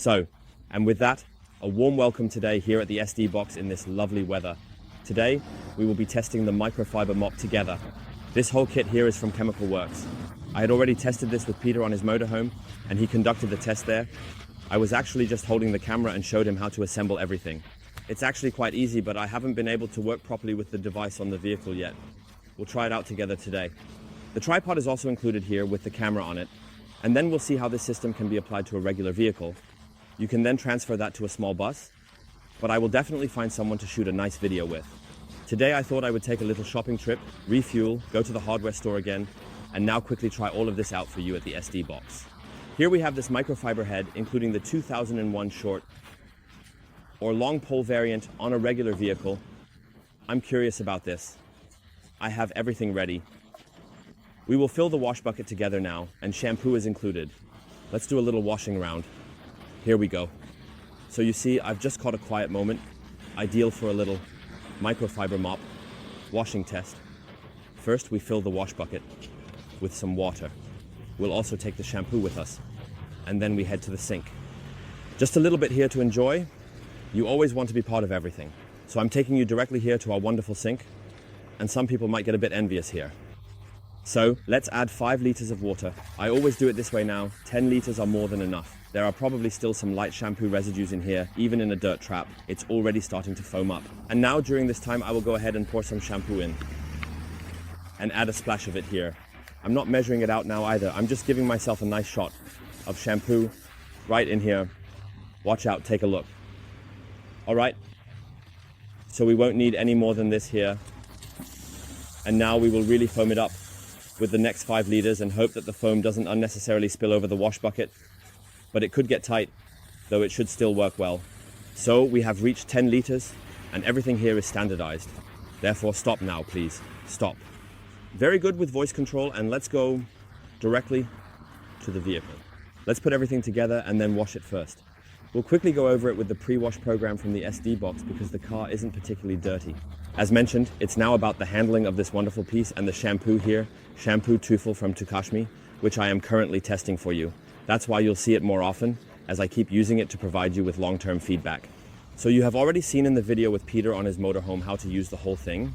And with that, a warm welcome today here at the SD box in this lovely weather. Today, we will be testing the microfiber mop together. This whole kit here is from chemicalworkz. I had already tested this with Peter on his motorhome, and he conducted the test there. I was actually just holding the camera and showed him how to assemble everything. It's actually quite easy, but I haven't been able to work properly with the device on the vehicle yet. We'll try it out together today. The tripod is also included here with the camera on it, and then we'll see how this system can be applied to a regular vehicle. You can then transfer that to a small bus, but I will definitely find someone to shoot a nice video with. Today I thought I would take a little shopping trip, refuel, go to the hardware store again, and now quickly try all of this out for you at the SD box. Here we have this microfiber head, including the 2001 short or long pole variant on a regular vehicle. I'm curious about this. I have everything ready. We will fill the wash bucket together now, and shampoo is included. Let's do a little washing round. Here we go. So you see, I've just caught a quiet moment, ideal for a little microfiber mop washing test. First, we fill the wash bucket with some water. We'll also take the shampoo with us, and then we head to the sink. Just a little bit here to enjoy. You always want to be part of everything. So I'm taking you directly here to our wonderful sink, and some people might get a bit envious here. So let's add 5 liters of water. I always do it this way now. 10 liters are more than enough. There are probably still some light shampoo residues in here, even in a dirt trap. It's already starting to foam up. And now during this time, I will go ahead and pour some shampoo in and add a splash of it here. I'm not measuring it out now either. I'm just giving myself a nice shot of shampoo right in here. Watch out, take a look. All right, so we won't need any more than this here. And now we will really foam it up with the next 5 liters and hope that the foam doesn't unnecessarily spill over the wash bucket. But it could get tight, though it should still work well. So we have reached 10 liters and everything here is standardized. Therefore, stop now, please. Stop. Very good with voice control, and let's go directly to the vehicle. Let's put everything together and then wash it first. We'll quickly go over it with the pre-wash program from the SD box because the car isn't particularly dirty. As mentioned, it's now about the handling of this wonderful piece and the shampoo here, Shampoo Tufel from Tukashmi, which I am currently testing for you. That's why you'll see it more often, as I keep using it to provide you with long-term feedback. So you have already seen in the video with Peter on his motorhome how to use the whole thing.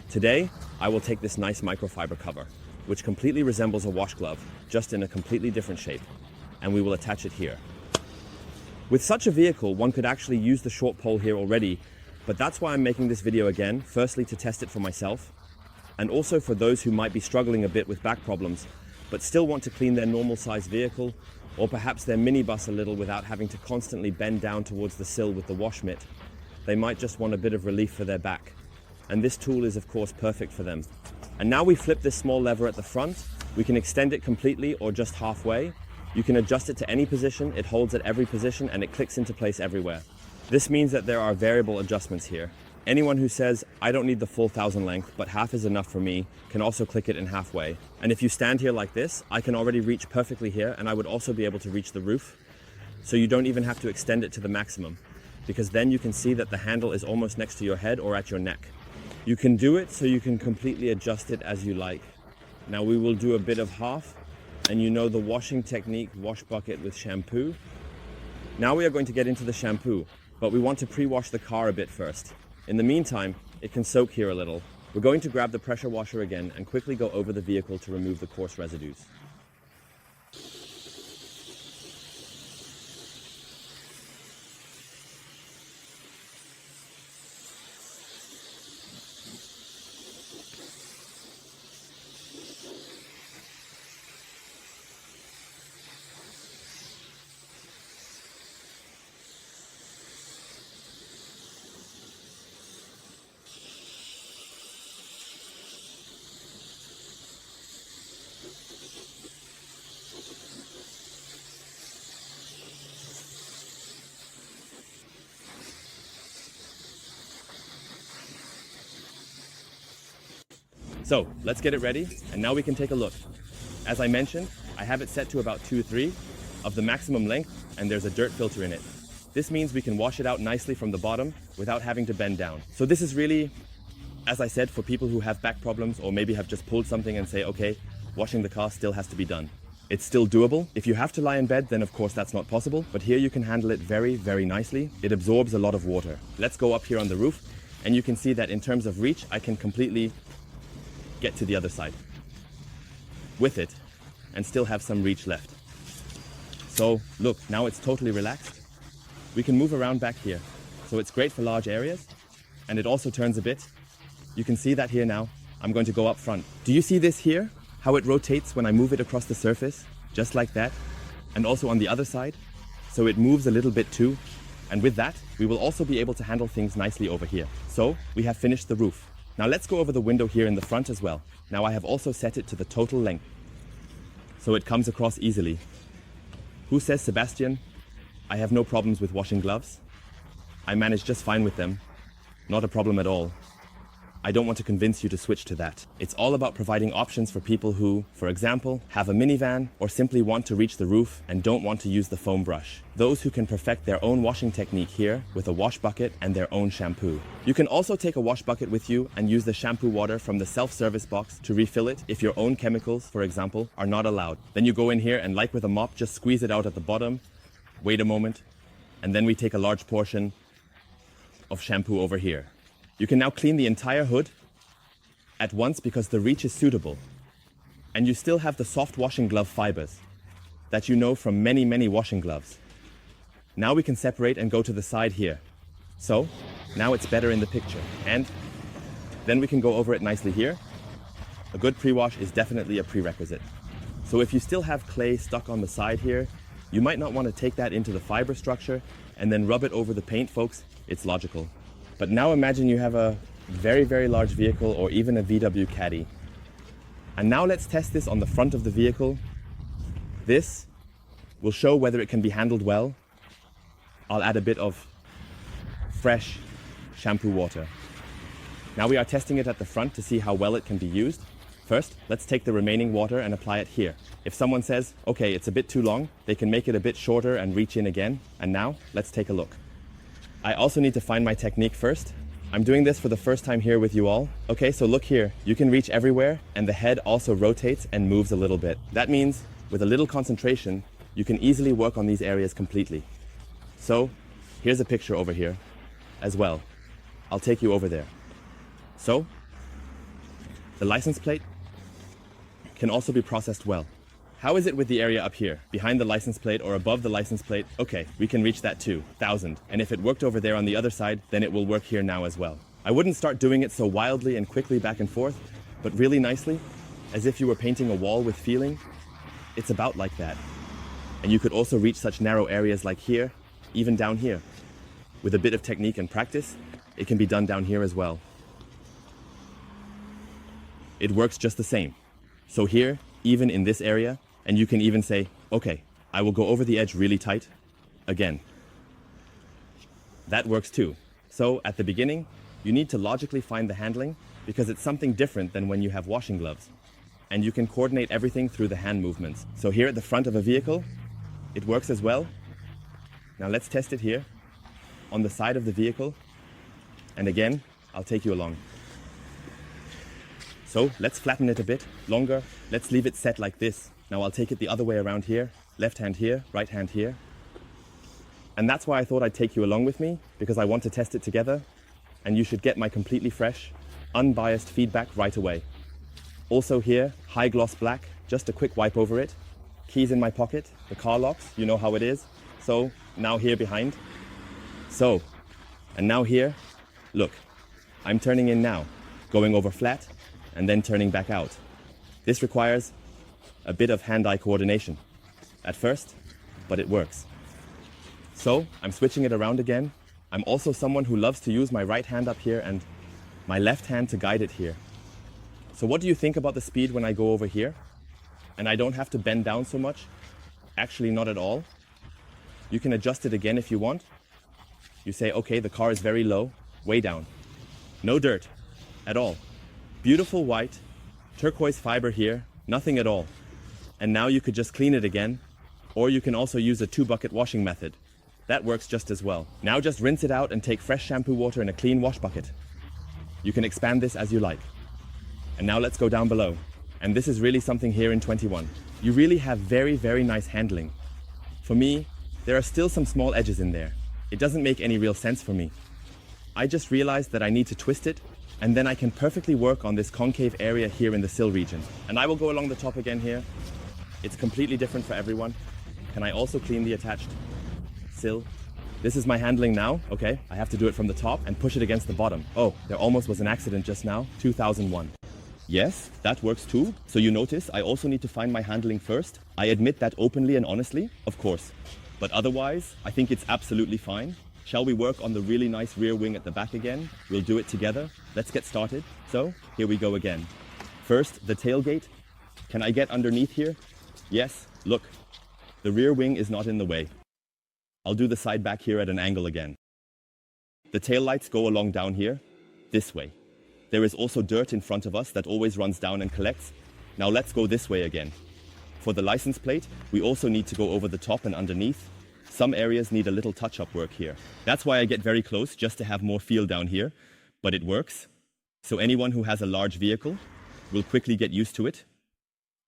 Today, I will take this nice microfiber cover, which completely resembles a wash glove, just in a completely different shape, and we will attach it here. With such a vehicle, one could actually use the short pole here already, but that's why I'm making this video again, firstly to test it for myself, and also for those who might be struggling a bit with back problems, but still want to clean their normal size vehicle, or perhaps their minibus a little without having to constantly bend down towards the sill with the wash mitt. They might just want a bit of relief for their back. And this tool is of course perfect for them. And now we flip this small lever at the front. We can extend it completely or just halfway. You can adjust it to any position, it holds at every position, and it clicks into place everywhere. This means that there are variable adjustments here. Anyone who says, I don't need the full 1000 length, but half is enough for me, can also click it in halfway. And if you stand here like this, I can already reach perfectly here, and I would also be able to reach the roof. So you don't even have to extend it to the maximum, because then you can see that the handle is almost next to your head or at your neck. You can do it so you can completely adjust it as you like. Now we will do a bit of half, and you know the washing technique, wash bucket with shampoo. Now we are going to get into the shampoo, but we want to pre-wash the car a bit first. In the meantime, it can soak here a little. We're going to grab the pressure washer again and quickly go over the vehicle to remove the coarse residues. So let's get it ready, and now we can take a look. As I mentioned, I have it set to about 2-3 of the maximum length, and there's a dirt filter in it. This means we can wash it out nicely from the bottom without having to bend down. So this is really, as I said, for people who have back problems or maybe have just pulled something and say, okay, washing the car still has to be done. It's still doable. If you have to lie in bed, then of course that's not possible, but here you can handle it very, very nicely. It absorbs a lot of water. Let's go up here on the roof, and you can see that in terms of reach, I can completely get to the other side with it and still have some reach left. So look, now it's totally relaxed. We can move around back here. So it's great for large areas, and it also turns a bit. You can see that here now. I'm going to go up front. Do you see this here? How it rotates when I move it across the surface, just like that, and also on the other side. So it moves a little bit too. And with that, we will also be able to handle things nicely over here. So we have finished the roof. Now let's go over the window here in the front as well. Now I have also set it to the total length, so it comes across easily. Who says, Sebastian, I have no problems with washing gloves? I manage just fine with them. Not a problem at all. I don't want to convince you to switch to that. It's all about providing options for people who, for example, have a minivan or simply want to reach the roof and don't want to use the foam brush. Those who can perfect their own washing technique here with a wash bucket and their own shampoo. You can also take a wash bucket with you and use the shampoo water from the self-service box to refill it if your own chemicals, for example, are not allowed. Then you go in here and, like with a mop, just squeeze it out at the bottom, wait a moment, and then we take a large portion of shampoo over here. You can now clean the entire hood at once because the reach is suitable. And you still have the soft washing glove fibers that you know from many, many washing gloves. Now we can separate and go to the side here. So now it's better in the picture. And then we can go over it nicely here. A good pre-wash is definitely a prerequisite. So if you still have clay stuck on the side here, you might not want to take that into the fiber structure and then rub it over the paint, folks. It's logical. But now imagine you have a very, very large vehicle or even a VW Caddy. And now let's test this on the front of the vehicle. This will show whether it can be handled well. I'll add a bit of fresh shampoo water. Now we are testing it at the front to see how well it can be used. First, let's take the remaining water and apply it here. If someone says, okay, it's a bit too long, they can make it a bit shorter and reach in again. And now let's take a look. I also need to find my technique first. I'm doing this for the first time here with you all. Okay, so look here. You can reach everywhere and the head also rotates and moves a little bit. That means with a little concentration, you can easily work on these areas completely. So here's a picture over here as well. I'll take you over there. So the license plate can also be processed well. How is it with the area up here, behind the license plate or above the license plate? Okay, we can reach that too, 1,000. And if it worked over there on the other side, then it will work here now as well. I wouldn't start doing it so wildly and quickly back and forth, but really nicely, as if you were painting a wall with feeling. It's about like that. And you could also reach such narrow areas like here, even down here. With a bit of technique and practice, it can be done down here as well. It works just the same. So here, even in this area, and you can even say, okay, I will go over the edge really tight again. That works too. So at the beginning, you need to logically find the handling because it's something different than when you have washing gloves. And you can coordinate everything through the hand movements. So here at the front of a vehicle, it works as well. Now let's test it here on the side of the vehicle. And again, I'll take you along. So let's flatten it a bit longer. Let's leave it set like this. Now I'll take it the other way around here. Left hand here, right hand here. And that's why I thought I'd take you along with me, because I want to test it together. And you should get my completely fresh, unbiased feedback right away. Also here, high gloss black, just a quick wipe over it. Keys in my pocket, the car locks, you know how it is. So now here behind. So, and now here, look, I'm turning in now, going over flat and then turning back out. This requires a bit of hand-eye coordination at first, but it works. So I'm switching it around again. I'm also someone who loves to use my right hand up here and my left hand to guide it here. So what do you think about the speed when I go over here? And I don't have to bend down so much? Actually, not at all. You can adjust it again if you want. You say, okay, the car is very low, way down. No dirt at all. Beautiful white, turquoise fiber here, nothing at all. And now you could just clean it again, or you can also use a 2-bucket washing method. That works just as well. Now just rinse it out and take fresh shampoo water in a clean wash bucket. You can expand this as you like. And now let's go down below. And this is really something here in 21. You really have very, very nice handling. For me, there are still some small edges in there. It doesn't make any real sense for me. I just realized that I need to twist it, and then I can perfectly work on this concave area here in the sill region. And I will go along the top again here. It's completely different for everyone. Can I also clean the attached sill? This is my handling now, okay? I have to do it from the top and push it against the bottom. Oh, there almost was an accident just now, 2001. Yes, that works too. So you notice I also need to find my handling first. I admit that openly and honestly, of course. But otherwise, I think it's absolutely fine. Shall we work on the really nice rear wing at the back again? We'll do it together. Let's get started. So, here we go again. First, the tailgate. Can I get underneath here? Yes, look. The rear wing is not in the way. I'll do the side back here at an angle again. The tail lights go along down here, this way. There is also dirt in front of us that always runs down and collects. Now let's go this way again. For the license plate, we also need to go over the top and underneath. Some areas need a little touch-up work here. That's why I get very close, just to have more feel down here. But it works. So anyone who has a large vehicle will quickly get used to it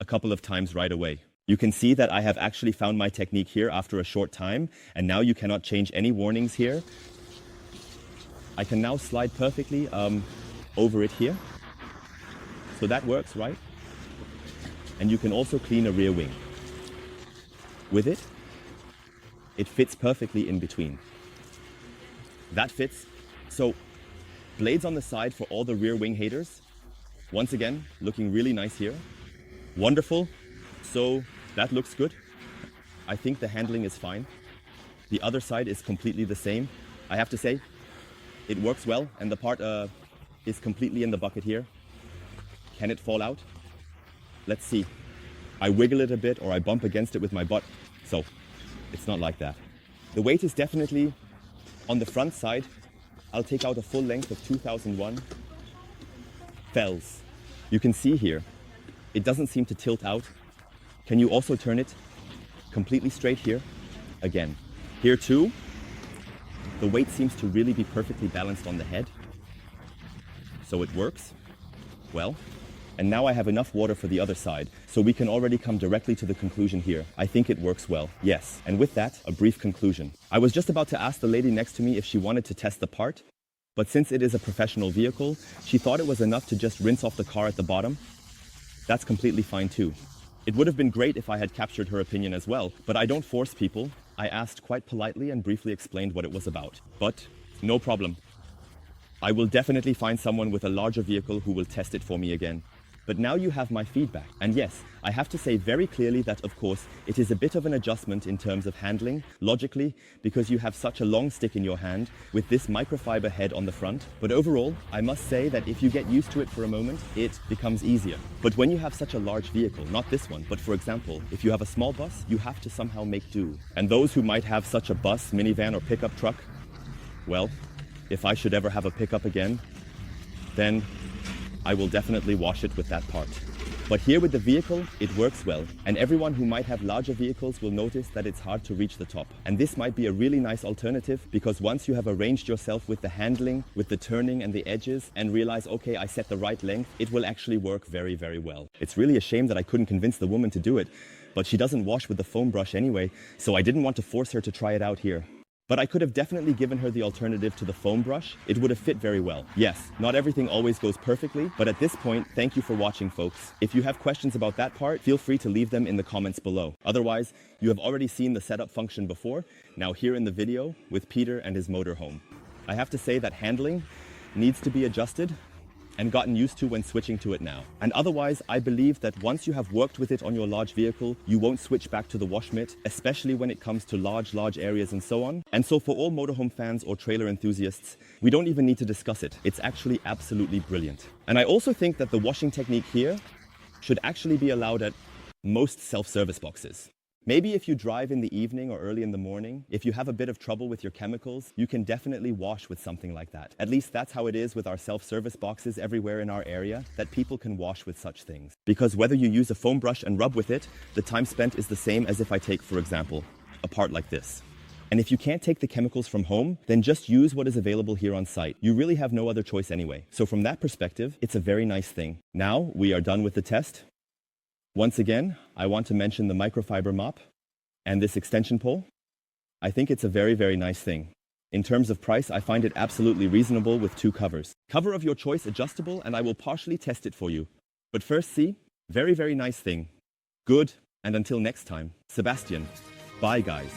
a couple of times right away. You can see that I have actually found my technique here after a short time, and now you cannot change any warnings here. I can now slide perfectly over it here. So that works, right? And you can also clean a rear wing. With it, it fits perfectly in between. That fits. So, blades on the side for all the rear wing haters. Once again, looking really nice here. Wonderful. So, that looks good. I think the handling is fine. The other side is completely the same. I have to say, it works well, and the part is completely in the bucket here. Can it fall out? Let's see. I wiggle it a bit or I bump against it with my butt. So it's not like that. The weight is definitely on the front side. I'll take out a full length of 2001 fells. You can see here, it doesn't seem to tilt out. Can you also turn it completely straight here? Again, here too, the weight seems to really be perfectly balanced on the head. So it works well. And now I have enough water for the other side, so we can already come directly to the conclusion here. I think it works well, yes. And with that, a brief conclusion. I was just about to ask the lady next to me if she wanted to test the part, but since it is a professional vehicle, she thought it was enough to just rinse off the car at the bottom. That's completely fine too. It would have been great if I had captured her opinion as well, but I don't force people. I asked quite politely and briefly explained what it was about. But no problem. I will definitely find someone with a larger vehicle who will test it for me again. But now you have my feedback. And yes, I have to say very clearly that, of course, it is a bit of an adjustment in terms of handling, logically, because you have such a long stick in your hand with this microfiber head on the front. But overall, I must say that if you get used to it for a moment, it becomes easier. But when you have such a large vehicle, not this one, but for example, if you have a small bus, you have to somehow make do. And those who might have such a bus, minivan, or pickup truck, well, if I should ever have a pickup again, then I will definitely wash it with that part. But here with the vehicle, it works well. And everyone who might have larger vehicles will notice that it's hard to reach the top. And this might be a really nice alternative, because once you have arranged yourself with the handling, with the turning and the edges, and realize, okay, I set the right length, it will actually work very, very well. It's really a shame that I couldn't convince the woman to do it, but she doesn't wash with the foam brush anyway, so I didn't want to force her to try it out here. But I could have definitely given her the alternative to the foam brush. It would have fit very well. Yes, not everything always goes perfectly, but at this point, thank you for watching, folks. If you have questions about that part, feel free to leave them in the comments below. Otherwise, you have already seen the setup function before, now here in the video with Peter and his motorhome. I have to say that handling needs to be adjusted and gotten used to when switching to it now. And otherwise, I believe that once you have worked with it on your large vehicle, you won't switch back to the wash mitt, especially when it comes to large areas and so on. And so for all motorhome fans or trailer enthusiasts, we don't even need to discuss it. It's actually absolutely brilliant. And I also think that the washing technique here should actually be allowed at most self-service boxes. Maybe if you drive in the evening or early in the morning, if you have a bit of trouble with your chemicals, you can definitely wash with something like that. At least that's how it is with our self-service boxes everywhere in our area, that people can wash with such things. Because whether you use a foam brush and rub with it, the time spent is the same as if I take, for example, a part like this. And if you can't take the chemicals from home, then just use what is available here on site. You really have no other choice anyway. So from that perspective, it's a very nice thing. Now we are done with the test. Once again, I want to mention the microfiber mop and this extension pole. I think it's a very, very nice thing. In terms of price, I find it absolutely reasonable with 2 covers. Cover of your choice adjustable, and I will partially test it for you. But first, see, very, very nice thing. Good, and until next time, Sebastian. Bye, guys.